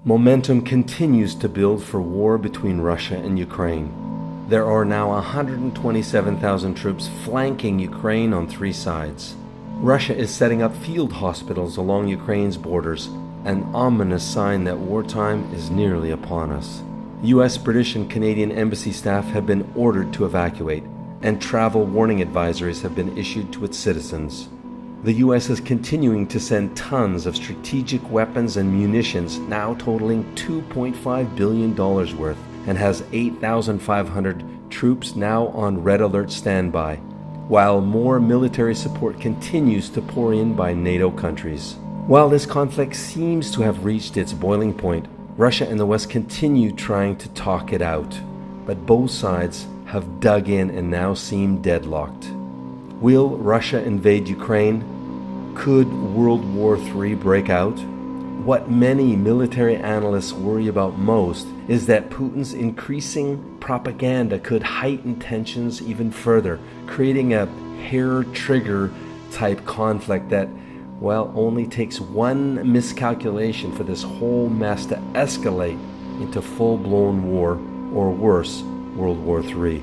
Momentum continues to build for war between Russia and Ukraine. There are now 127,000 troops flanking Ukraine on three sides. Russia is setting up field hospitals along Ukraine's borders, an ominous sign that wartime is nearly upon us. US, British, and Canadian embassy staff have been ordered to evacuate, and travel warning advisories have been issued to its citizens. The US is continuing to send tons of strategic weapons and munitions, now totaling $2.5 billion worth, and has 8,500 troops now on red alert standby, while more military support continues to pour in by NATO countries. While this conflict seems to have reached its boiling point, Russia and the West continue trying to talk it out, but both sides have dug in and now seem deadlocked. Will Russia invade Ukraine? Could World War III break out? What many military analysts worry about most is that Putin's increasing propaganda could heighten tensions even further, creating a hair-trigger type conflict that, well, only takes one miscalculation for this whole mess to escalate into full-blown war, or worse, World War III.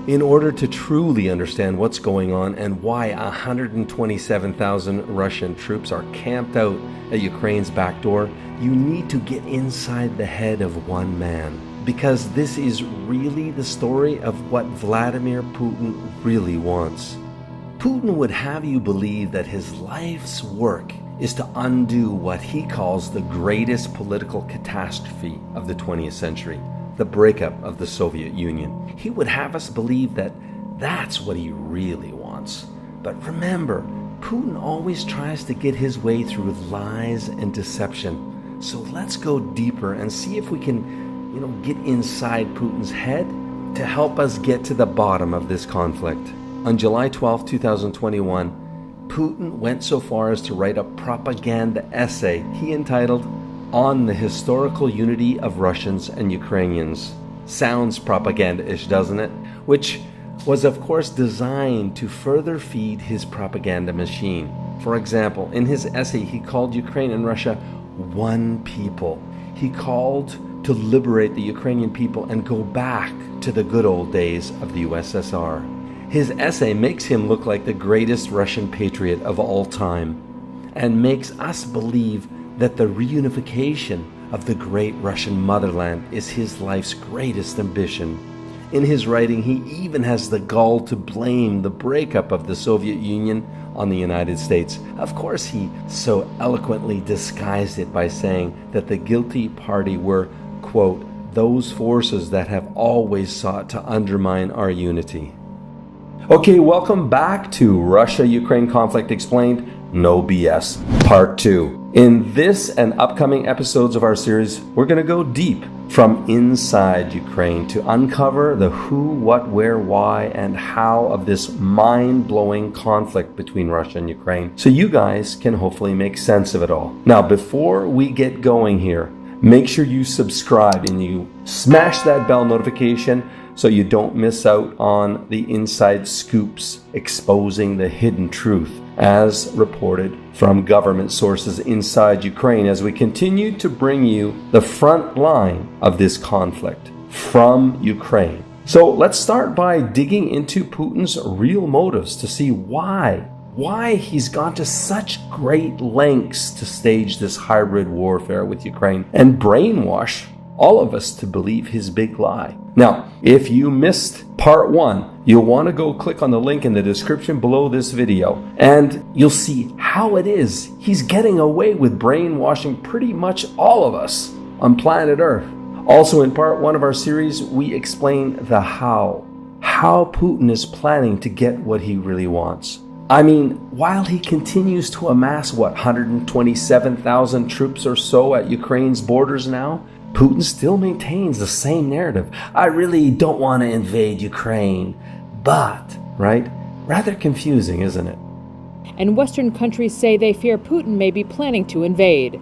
In order to truly understand what's going on and why 127,000 Russian troops are camped out at Ukraine's back door, you need to get inside the head of one man. Because this is really the story of what Vladimir Putin really wants. Putin would have you believe that his life's work is to undo what he calls the greatest political catastrophe of the 20th century. The breakup of the Soviet Union. He would have us believe that that's what he really wants. But remember, Putin always tries to get his way through lies and deception. So let's go deeper and see if we can, get inside Putin's head to help us get to the bottom of this conflict. On July 12, 2021, Putin went so far as to write a propaganda essay he entitled "On the Historical Unity of Russians and Ukrainians." Sounds propaganda-ish, doesn't it? Which was of course designed to further feed his propaganda machine. For example, in his essay he called Ukraine and Russia one people. He called to liberate the Ukrainian people and go back to the good old days of the USSR. His essay makes him look like the greatest Russian patriot of all time, and makes us believe that the reunification of the great Russian motherland is his life's greatest ambition. In his writing, he even has the gall to blame the breakup of the Soviet Union on the United States. Of course, he so eloquently disguised it by saying that the guilty party were, quote, those forces that have always sought to undermine our unity. Okay, welcome back to Russia-Ukraine Conflict Explained, No BS, Part 2. In this and upcoming episodes of our series, we're going to go deep from inside Ukraine to uncover the who, what, where, why, and how of this mind-blowing conflict between Russia and Ukraine, so you guys can hopefully make sense of it all. Now, before we get going here, make sure you subscribe and you smash that bell notification so you don't miss out on the inside scoops exposing the hidden truth as reported from government sources inside Ukraine, as we continue to bring you the front line of this conflict from Ukraine. So let's start by digging into Putin's real motives to see why he's gone to such great lengths to stage this hybrid warfare with Ukraine and brainwash all of us to believe his big lie. Now, if you missed part 1, you'll want to go click on the link in the description below this video, and you'll see how it is he's getting away with brainwashing pretty much all of us on planet Earth. Also, in part 1 of our series, we explain the how Putin is planning to get what he really wants. I mean, while he continues to amass, 127,000 troops or so at Ukraine's borders now, Putin still maintains the same narrative. I really don't want to invade Ukraine, but, right? Rather confusing, isn't it? And Western countries say they fear Putin may be planning to invade.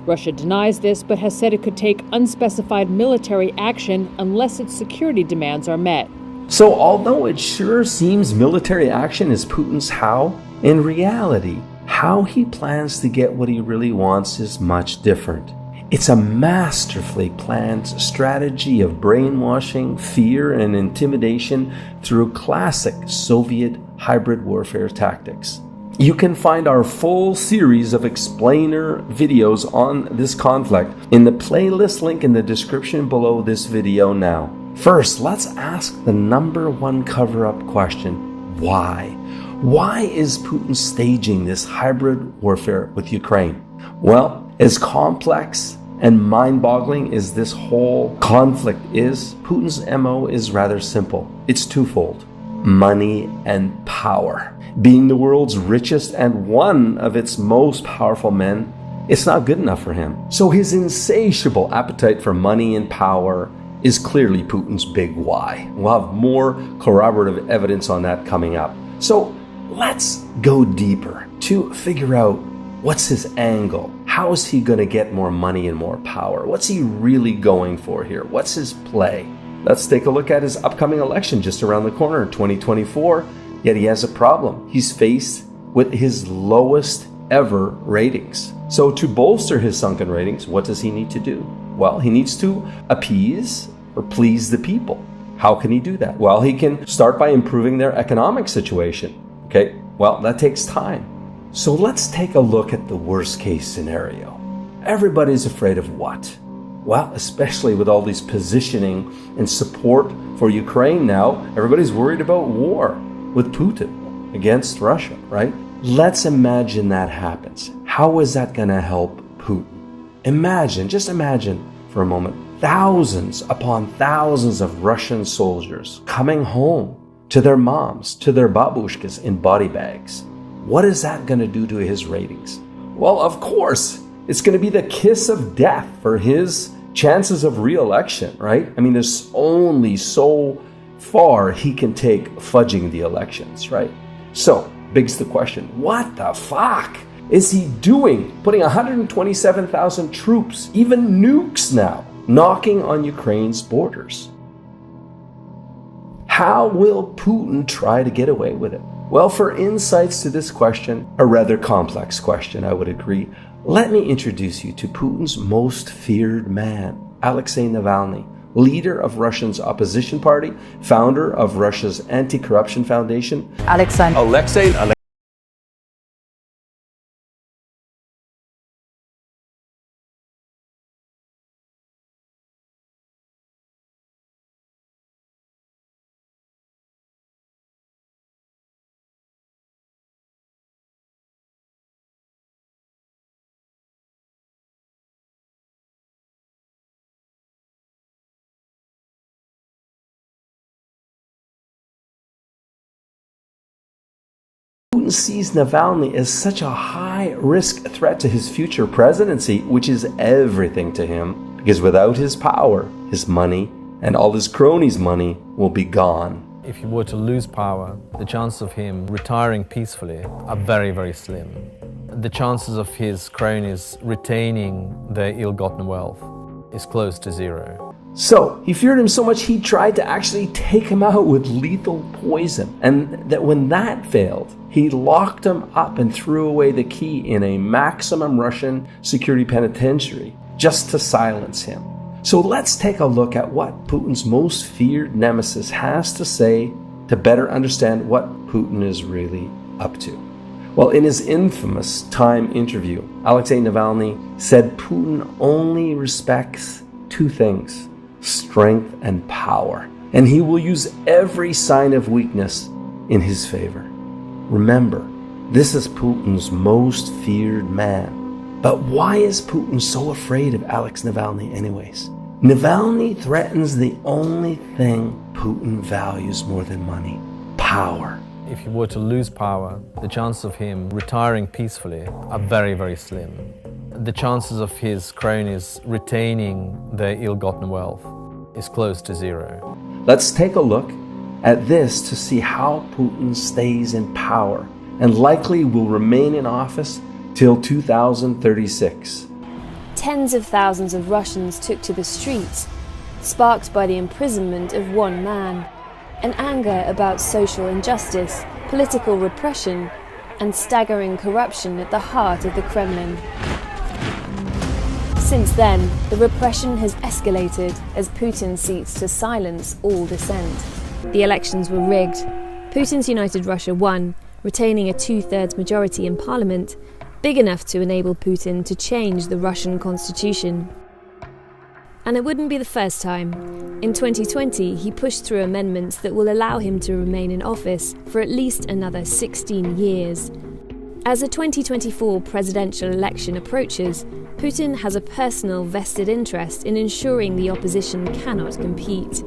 Russia denies this, but has said it could take unspecified military action unless its security demands are met. So although it sure seems military action is Putin's how, in reality, how he plans to get what he really wants is much different. It's a masterfully planned strategy of brainwashing, fear, and intimidation through classic Soviet hybrid warfare tactics. You can find our full series of explainer videos on this conflict in the playlist link in the description below this video now. First, let's ask the number one cover-up question: why? Why is Putin staging this hybrid warfare with Ukraine? Well, as complex and mind-boggling as this whole conflict is, Putin's MO is rather simple. It's twofold: money and power. Being the world's richest and one of its most powerful men, it's not good enough for him. So his insatiable appetite for money and power is clearly Putin's big why. We'll have more corroborative evidence on that coming up. So let's go deeper to figure out what's his angle. How is he going to get more money and more power? What's he really going for here? What's his play? Let's take a look at his upcoming election just around the corner in 2024. Yet he has a problem. He's faced with his lowest ever ratings. So to bolster his sunken ratings, what does he need to do? Well, he needs to appease or please the people. How can he do that? Well, he can start by improving their economic situation. Okay, well, that takes time. So let's take a look at the worst case scenario. Everybody's afraid of what? Well, especially with all these positioning and support for Ukraine now, everybody's worried about war with Putin against Russia, right? Let's imagine that happens. How is that going to help Putin? Just imagine for a moment, thousands upon thousands of Russian soldiers coming home to their moms, to their babushkas in body bags. What is that going to do to his ratings? Well, of course, it's going to be the kiss of death for his chances of re-election, right? I mean, there's only so far he can take fudging the elections, right? So, begs the question, what the fuck is he doing? Putting 127,000 troops, even nukes now, knocking on Ukraine's borders. How will Putin try to get away with it? Well, for insights to this question, a rather complex question, I would agree, let me introduce you to Putin's most feared man, Alexei Navalny, leader of Russia's opposition party, founder of Russia's anti-corruption foundation. Alexei. Putin sees Navalny as such a high-risk threat to his future presidency, which is everything to him, because without his power, his money, and all his cronies' money will be gone. If he were to lose power, the chances of him retiring peacefully are very, very slim. The chances of his cronies retaining their ill-gotten wealth is close to zero. So, he feared him so much he tried to actually take him out with lethal poison. And that when that failed, he locked him up and threw away the key in a maximum Russian security penitentiary just to silence him. So let's take a look at what Putin's most feared nemesis has to say to better understand what Putin is really up to. Well, in his infamous Time interview, Alexei Navalny said Putin only respects two things: strength and power, and he will use every sign of weakness in his favor. Remember, this is Putin's most feared man. But why is Putin so afraid of Alex Navalny anyways? Navalny threatens the only thing Putin values more than money: power. If he were to lose power, the chances of him retiring peacefully are very, very slim. The chances of his cronies retaining their ill-gotten wealth is close to zero. Let's take a look at this to see how Putin stays in power and likely will remain in office till 2036. Tens of thousands of Russians took to the streets, sparked by the imprisonment of one man, an anger about social injustice, political repression, and staggering corruption at the heart of the Kremlin. Since then, the repression has escalated as Putin seeks to silence all dissent. The elections were rigged. Putin's United Russia won, retaining a 2/3 majority in parliament, big enough to enable Putin to change the Russian constitution. And it wouldn't be the first time. In 2020, he pushed through amendments that will allow him to remain in office for at least another 16 years. As the 2024 presidential election approaches, Putin has a personal vested interest in ensuring the opposition cannot compete.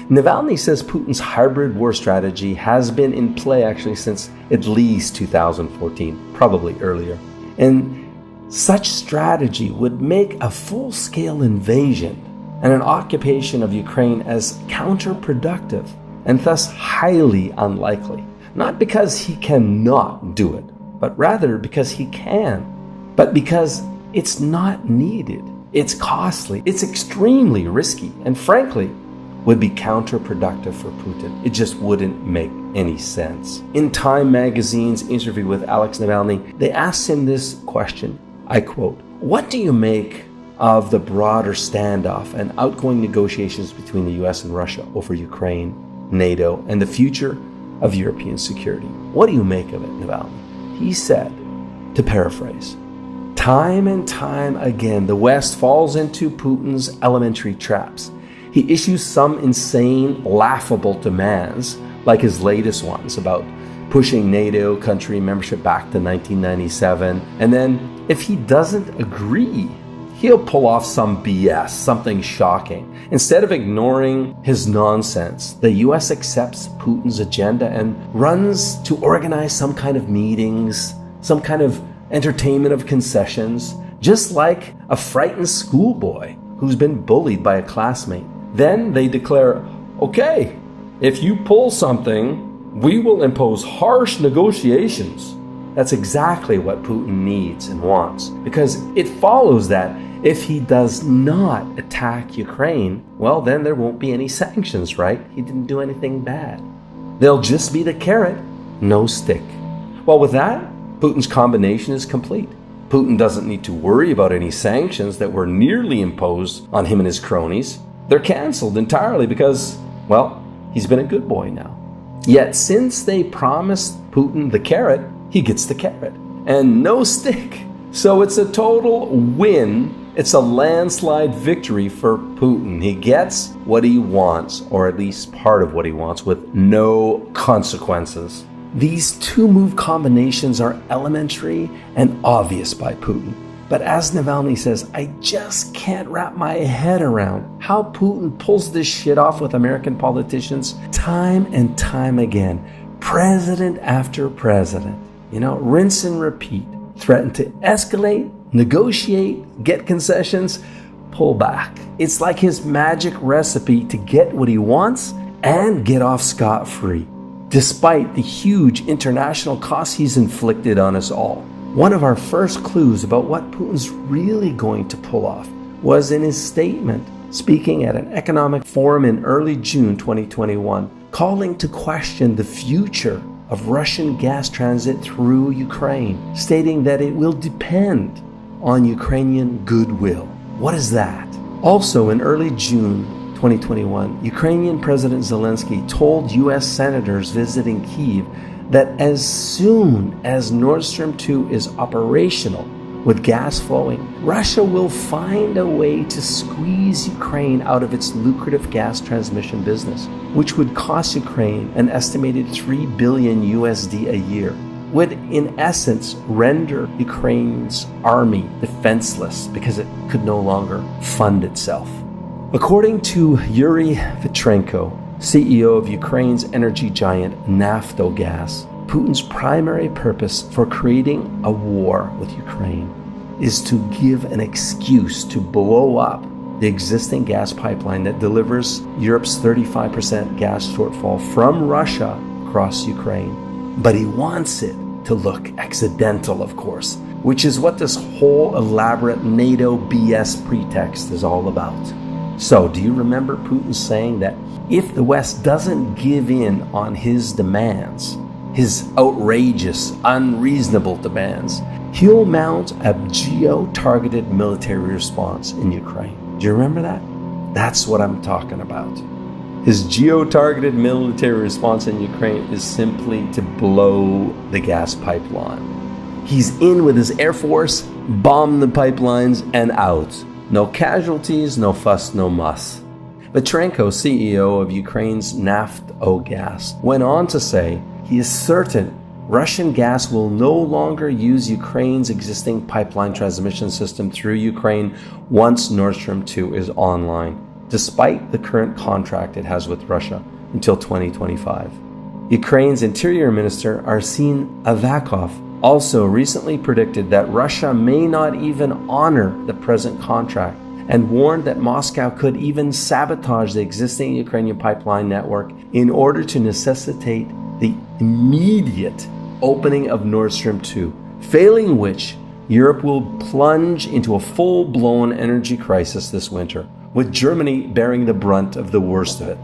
Navalny says Putin's hybrid war strategy has been in play actually since at least 2014, probably earlier. And such strategy would make a full-scale invasion and an occupation of Ukraine as counterproductive and thus highly unlikely. Not because he cannot do it, but rather because he can. But because it's not needed, it's costly, it's extremely risky, and frankly, would be counterproductive for Putin. It just wouldn't make any sense. In Time magazine's interview with Alex Navalny, they asked him this question, I quote, "What do you make of the broader standoff and outgoing negotiations between the US and Russia over Ukraine, NATO, and the future of European security? What do you make of it, Navalny?" He said, to paraphrase, "Time and time again, the West falls into Putin's elementary traps. He issues some insane, laughable demands, like his latest ones about pushing NATO country membership back to 1997. And then, if he doesn't agree, he'll pull off some BS, something shocking. Instead of ignoring his nonsense, the US accepts Putin's agenda and runs to organize some kind of meetings, some kind of entertainment of concessions, just like a frightened schoolboy who's been bullied by a classmate. Then they declare, okay, if you pull something, we will impose harsh negotiations. That's exactly what Putin needs and wants, because it follows that if he does not attack Ukraine, well, then there won't be any sanctions, right? He didn't do anything bad. There'll just be the carrot, no stick. Well, with that, Putin's combination is complete. Putin doesn't need to worry about any sanctions that were nearly imposed on him and his cronies. They're canceled entirely because, well, he's been a good boy now. Yet since they promised Putin the carrot, he gets the carrot and no stick. So it's a total win. It's a landslide victory for Putin. He gets what he wants, or at least part of what he wants, with no consequences. These two move combinations are elementary and obvious by Putin. But as Navalny says, I just can't wrap my head around how Putin pulls this shit off with American politicians time and time again. President after president. Rinse and repeat. Threaten to escalate, negotiate, get concessions, pull back. It's like his magic recipe to get what he wants and get off scot-free, despite the huge international costs he's inflicted on us all. One of our first clues about what Putin's really going to pull off was in his statement, speaking at an economic forum in early June 2021, calling to question the future of Russian gas transit through Ukraine, stating that it will depend on Ukrainian goodwill. What is that? Also in early June 2021, Ukrainian President Zelensky told US senators visiting Kyiv that as soon as Nord Stream 2 is operational with gas flowing, Russia will find a way to squeeze Ukraine out of its lucrative gas transmission business, which would cost Ukraine an estimated $3 billion USD a year, would in essence render Ukraine's army defenseless because it could no longer fund itself. According to Yuri Vitrenko, CEO of Ukraine's energy giant Naftogaz, Putin's primary purpose for creating a war with Ukraine is to give an excuse to blow up the existing gas pipeline that delivers Europe's 35% gas shortfall from Russia across Ukraine. But he wants it to look accidental, of course, which is what this whole elaborate NATO BS pretext is all about. So, do you remember Putin saying that if the West doesn't give in on his demands, his outrageous, unreasonable demands, he'll mount a geo-targeted military response in Ukraine. Do you remember that? That's what I'm talking about. His geo-targeted military response in Ukraine is simply to blow the gas pipeline. He's in with his Air Force, bomb the pipelines, and out. No casualties, no fuss, no muss. Vitrenko, CEO of Ukraine's Naftogaz, went on to say he is certain Russian gas will no longer use Ukraine's existing pipeline transmission system through Ukraine once Nord Stream 2 is online, despite the current contract it has with Russia until 2025. Ukraine's Interior Minister Arsen Avakov also recently predicted that Russia may not even honor the present contract and warned that Moscow could even sabotage the existing Ukrainian pipeline network in order to necessitate the immediate opening of Nord Stream 2, failing which Europe will plunge into a full-blown energy crisis this winter, with Germany bearing the brunt of the worst of it.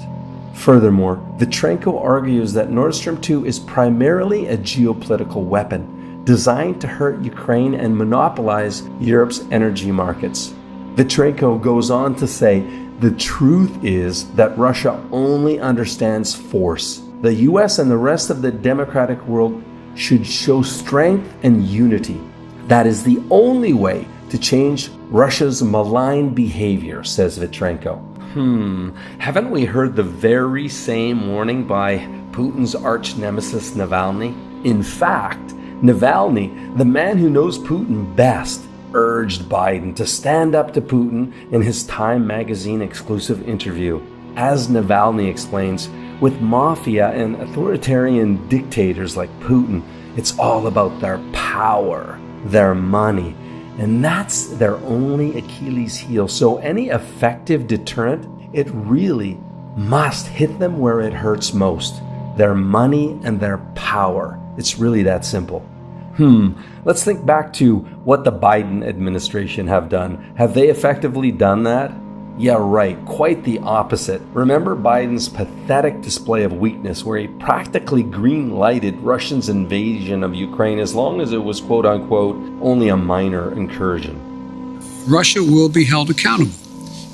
Furthermore, Vitrenko argues that Nord Stream 2 is primarily a geopolitical weapon designed to hurt Ukraine and monopolize Europe's energy markets. Vitrenko goes on to say, the truth is that Russia only understands force. The US and the rest of the democratic world should show strength and unity. That is the only way to change Russia's malign behavior, says Vitrenko. Haven't we heard the very same warning by Putin's arch nemesis Navalny? In fact, Navalny, the man who knows Putin best, urged Biden to stand up to Putin in his Time magazine exclusive interview. As Navalny explains, with mafia and authoritarian dictators like Putin, it's all about their power, their money, and that's their only Achilles heel. So any effective deterrent, it really must hit them where it hurts most, their money and their power. It's really that simple. Let's think back to what the Biden administration have done. Have they effectively done that? Yeah, right. Quite the opposite. Remember Biden's pathetic display of weakness where he practically green-lighted Russia's invasion of Ukraine as long as it was quote-unquote only a minor incursion. Russia will be held accountable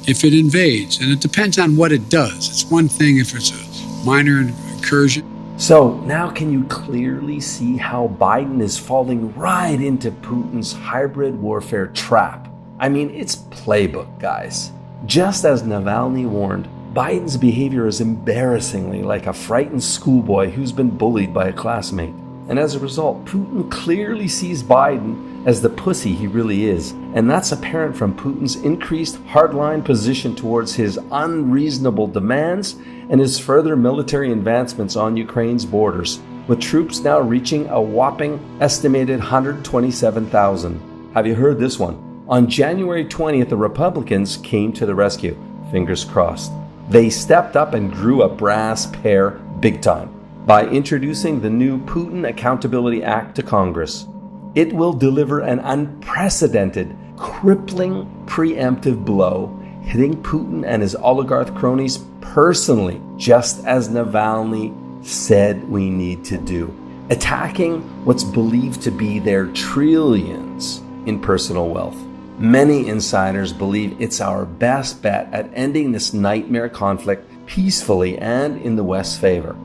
if it invades, and it depends on what it does. It's one thing if it's a minor incursion. So now can you clearly see how Biden is falling right into Putin's hybrid warfare trap? I mean, it's playbook, guys. Just as Navalny warned, Biden's behavior is embarrassingly like a frightened schoolboy who's been bullied by a classmate. And as a result, Putin clearly sees Biden as the pussy he really is. And that's apparent from Putin's increased hardline position towards his unreasonable demands and his further military advancements on Ukraine's borders, with troops now reaching a whopping estimated 127,000. Have you heard this one? On January 20th, the Republicans came to the rescue. Fingers crossed. They stepped up and grew a brass pair big time by introducing the new Putin Accountability Act to Congress. It will deliver an unprecedented, crippling preemptive blow, hitting Putin and his oligarch cronies personally, just as Navalny said we need to do, attacking what's believed to be their trillions in personal wealth. Many insiders believe it's our best bet at ending this nightmare conflict peacefully and in the West's favor.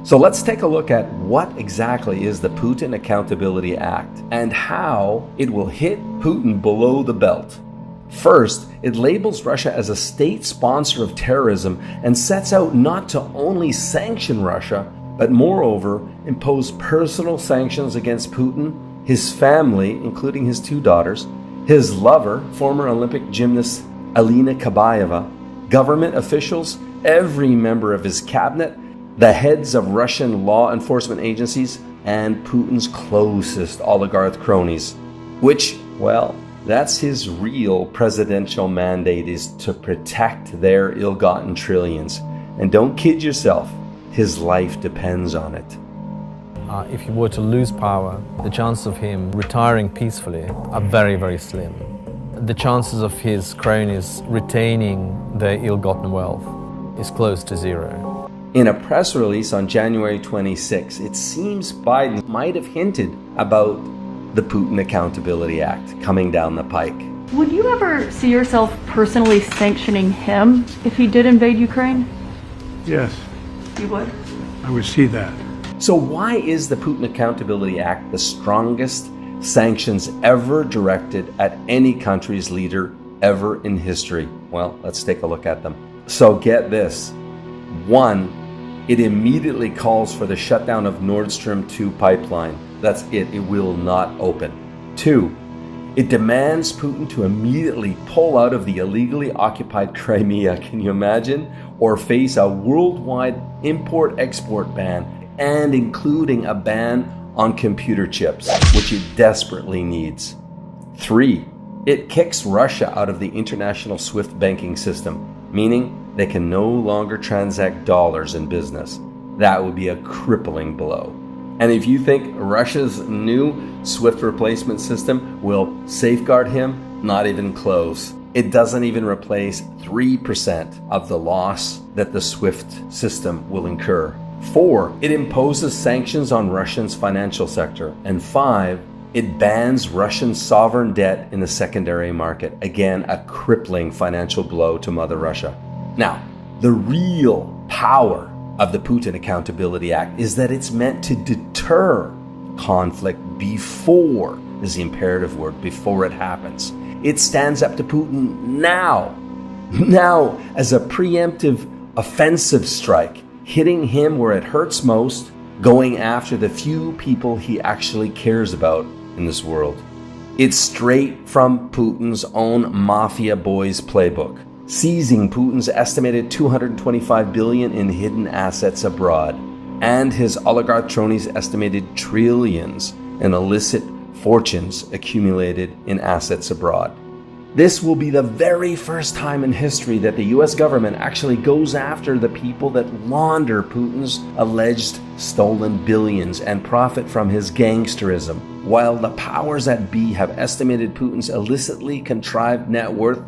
So let's take a look at what exactly is the Putin Accountability Act and how it will hit Putin below the belt. First, it labels Russia as a state sponsor of terrorism and sets out not to only sanction Russia, but moreover impose personal sanctions against Putin, his family, including his 2 daughters, his lover, former Olympic gymnast Alina Kabayeva, government officials, every member of his cabinet, the heads of Russian law enforcement agencies, and Putin's closest oligarch cronies, which, well, that's his real presidential mandate, is to protect their ill-gotten trillions. And don't kid yourself, his life depends on it. If he were to lose power, the chances of him retiring peacefully are very, very slim. The chances of his cronies retaining their ill-gotten wealth is close to zero. In a press release on January 26, it seems Biden might have hinted about the Putin Accountability Act coming down the pike. Would you ever see yourself personally sanctioning him if he did invade Ukraine? Yes, You would? I would see that. So why is the Putin Accountability Act the strongest sanctions ever directed at any country's leader ever in history? Well, let's take a look at them. So get this. 1, it immediately calls for the shutdown of Nord Stream 2 pipeline. That's it. It will not open. 2, it demands Putin to immediately pull out of the illegally occupied Crimea, can you imagine? Or face a worldwide import-export ban, and including a ban on computer chips, which it desperately needs. 3, it kicks Russia out of the international SWIFT banking system, meaning they can no longer transact dollars in business. That would be a crippling blow. And if you think Russia's new SWIFT replacement system will safeguard him, not even close. It doesn't even replace 3% of the loss that the SWIFT system will incur. 4, it imposes sanctions on Russia's financial sector. And 5, it bans Russian sovereign debt in the secondary market. Again, a crippling financial blow to Mother Russia. Now, the real power of the Putin Accountability Act is that it's meant to deter conflict before, is the imperative word, before it happens. It stands up to Putin now as a preemptive offensive strike, hitting him where it hurts most, going after the few people he actually cares about in this world. It's straight from Putin's own mafia boys playbook, seizing Putin's estimated $225 billion in hidden assets abroad, and his oligarch cronies' estimated trillions in illicit fortunes accumulated in assets abroad. This will be the very first time in history that the US government actually goes after the people that launder Putin's alleged stolen billions and profit from his gangsterism, while the powers that be have estimated Putin's illicitly contrived net worth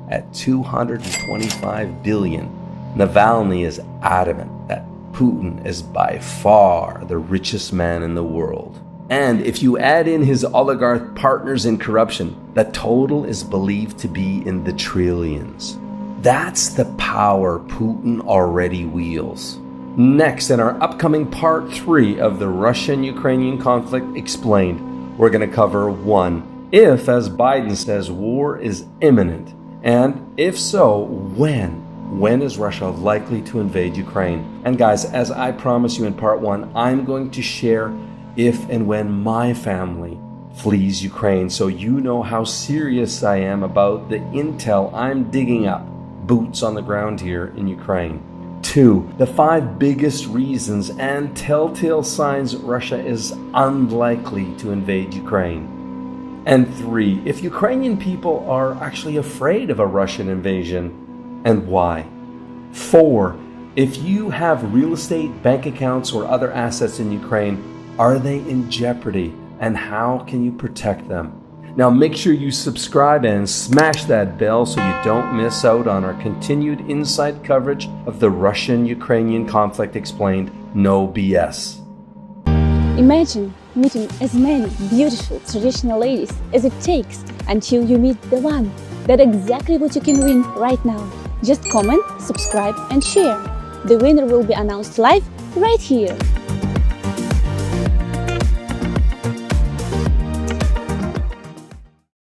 at $225 billion. Navalny is adamant that Putin is by far the richest man in the world. And if you add in his oligarch partners in corruption, the total is believed to be in the trillions. That's the power Putin already wields. Next, in our upcoming part 3 of the Russian-Ukrainian conflict explained, we're going to cover 1, if, as Biden says, war is imminent, and if so, when? When is Russia likely to invade Ukraine? And guys, as I promised you in part 1, I'm going to share if and when my family flees Ukraine, so you know how serious I am about the intel I'm digging up, boots on the ground here in Ukraine. 2, the 5 biggest reasons and telltale signs Russia is unlikely to invade Ukraine. And 3, if Ukrainian people are actually afraid of a Russian invasion, and why. 4, if you have real estate, bank accounts, or other assets in Ukraine, are they in jeopardy, and how can you protect them? Now make sure you subscribe and smash that bell so you don't miss out on our continued inside coverage of the Russian-Ukrainian conflict explained, no BS. Imagine meeting as many beautiful traditional ladies as it takes until you meet the one. That's exactly what you can win right now. Just comment, subscribe and share. The winner will be announced live right here.